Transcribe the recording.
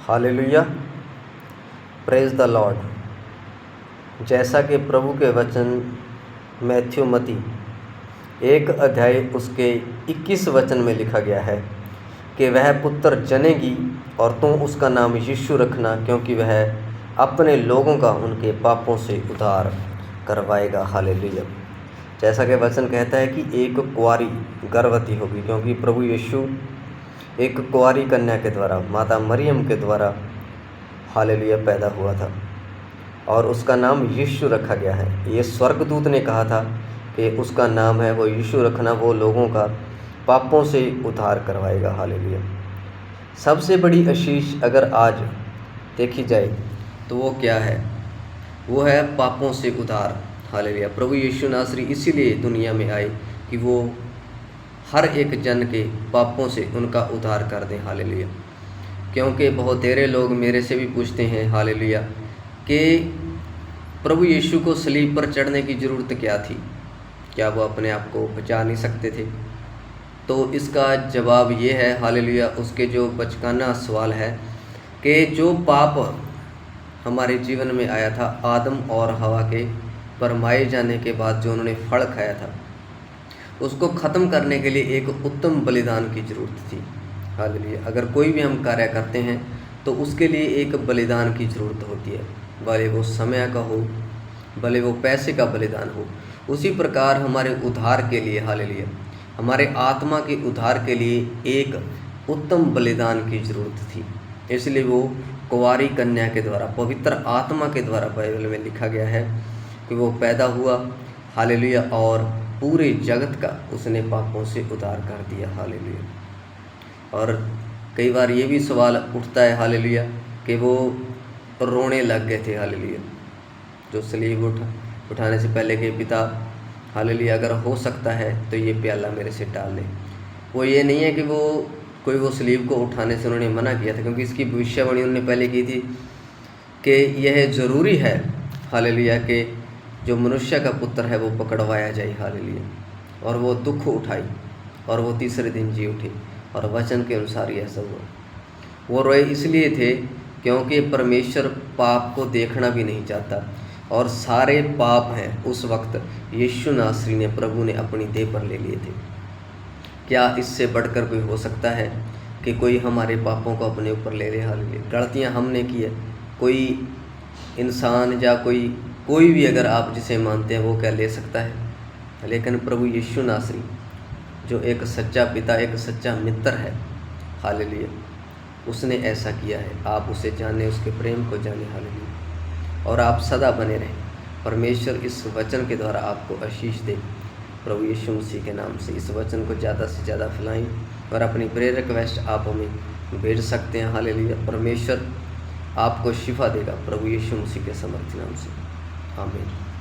Hallelujah, praise the Lord. जैसा कि प्रभु के वचन मैथ्यू मती 1 अध्याय उसके 21 वचन में लिखा गया है कि वह पुत्र जनेगी और तुम उसका नाम यीशु रखना, क्योंकि वह अपने लोगों का उनके पापों से उद्धार करवाएगा। हालेलुया। जैसा कि वचन कहता है कि एक कुंवारी गर्भवती होगी, क्योंकि प्रभु यीशु एक कुंवारी कन्या के द्वारा, माता मरियम के द्वारा हालेलुया पैदा हुआ था और उसका नाम यीशु रखा गया है। ये स्वर्गदूत ने कहा था कि उसका नाम है वो यीशु रखना, वो लोगों का पापों से उद्धार करवाएगा। हालेलुया। सबसे बड़ी आशीष अगर आज देखी जाए तो वो क्या है? वो है पापों से उद्धार। हालेलुया। प्रभु यीशु नासरी इसीलिए दुनिया में आए कि वो हर एक जन के पापों से उनका उद्धार कर दें। हालेलुया। क्योंकि बहुत तेरे लोग मेरे से भी पूछते हैं हालेलुया कि प्रभु यीशु को सलीब पर चढ़ने की ज़रूरत क्या थी? क्या वो अपने आप को बचा नहीं सकते थे? तो इसका जवाब ये है हालेलुया, उसके जो बचकाना सवाल है कि जो पाप हमारे जीवन में आया था आदम और हवा के परमाए जाने के बाद, जो उन्होंने फल खाया था, उसको ख़त्म करने के लिए एक उत्तम बलिदान की ज़रूरत थी। हालेलुया। अगर कोई भी हम कार्य करते हैं तो उसके लिए एक बलिदान की ज़रूरत होती है, भले वो समय का हो, भले वो पैसे का बलिदान हो। उसी प्रकार हमारे उद्धार के लिए, हालेलुया, हमारे आत्मा के उद्धार के लिए एक उत्तम बलिदान की ज़रूरत थी। इसलिए वो कुंवारी कन्या के द्वारा, पवित्र आत्मा के द्वारा, बाइबल में लिखा गया है कि वो पैदा हुआ। हालेलुया। और पूरे जगत का उसने पापों से उद्धार कर दिया। हालेलुया। और कई बार ये भी सवाल उठता है हालेलुया कि वो रोने लग गए थे। हालेलुया। जो सलीब उठाने से पहले के पिता, हालेलुया, अगर हो सकता है तो ये प्याला मेरे से टाल लें। वो ये नहीं है कि वो सलीब को उठाने से उन्होंने मना किया था, क्योंकि इसकी भविष्यवाणी उन्होंने पहले की थी कि यह ज़रूरी है हालेलुया कि जो मनुष्य का पुत्र है वो पकड़वाया जाए। हालेलुया। और वो दुख उठाई और वो तीसरे दिन जी उठी, और वचन के अनुसार ही ऐसा हुआ। वो रोए इसलिए थे क्योंकि परमेश्वर पाप को देखना भी नहीं चाहता, और सारे पाप हैं उस वक्त यीशु नासरी ने, प्रभु ने अपनी देह पर ले लिए थे। क्या इससे बढ़कर कोई हो सकता है कि कोई हमारे पापों को अपने ऊपर ले ले? हालेलुया। गलतियाँ हमने की है, कोई इंसान या कोई भी अगर आप जिसे मानते हैं वो क्या ले सकता है? लेकिन प्रभु यीशु नासरी जो एक सच्चा पिता, एक सच्चा मित्र है, हालेलुया, उसने ऐसा किया है। आप उसे जाने, उसके प्रेम को जाने। हालेलुया। और आप सदा बने रहें। परमेश्वर इस वचन के द्वारा आपको आशीष दे, प्रभु यीशु मसीह के नाम से। इस वचन को ज़्यादा से ज़्यादा फैलाएं और अपनी प्रेयर रिक्वेस्ट आप हमें भेज सकते हैं। हालेलुया। परमेश्वर आपको शिफा देगा प्रभु यीशु मसीह के समर्थ नाम से। आमीन।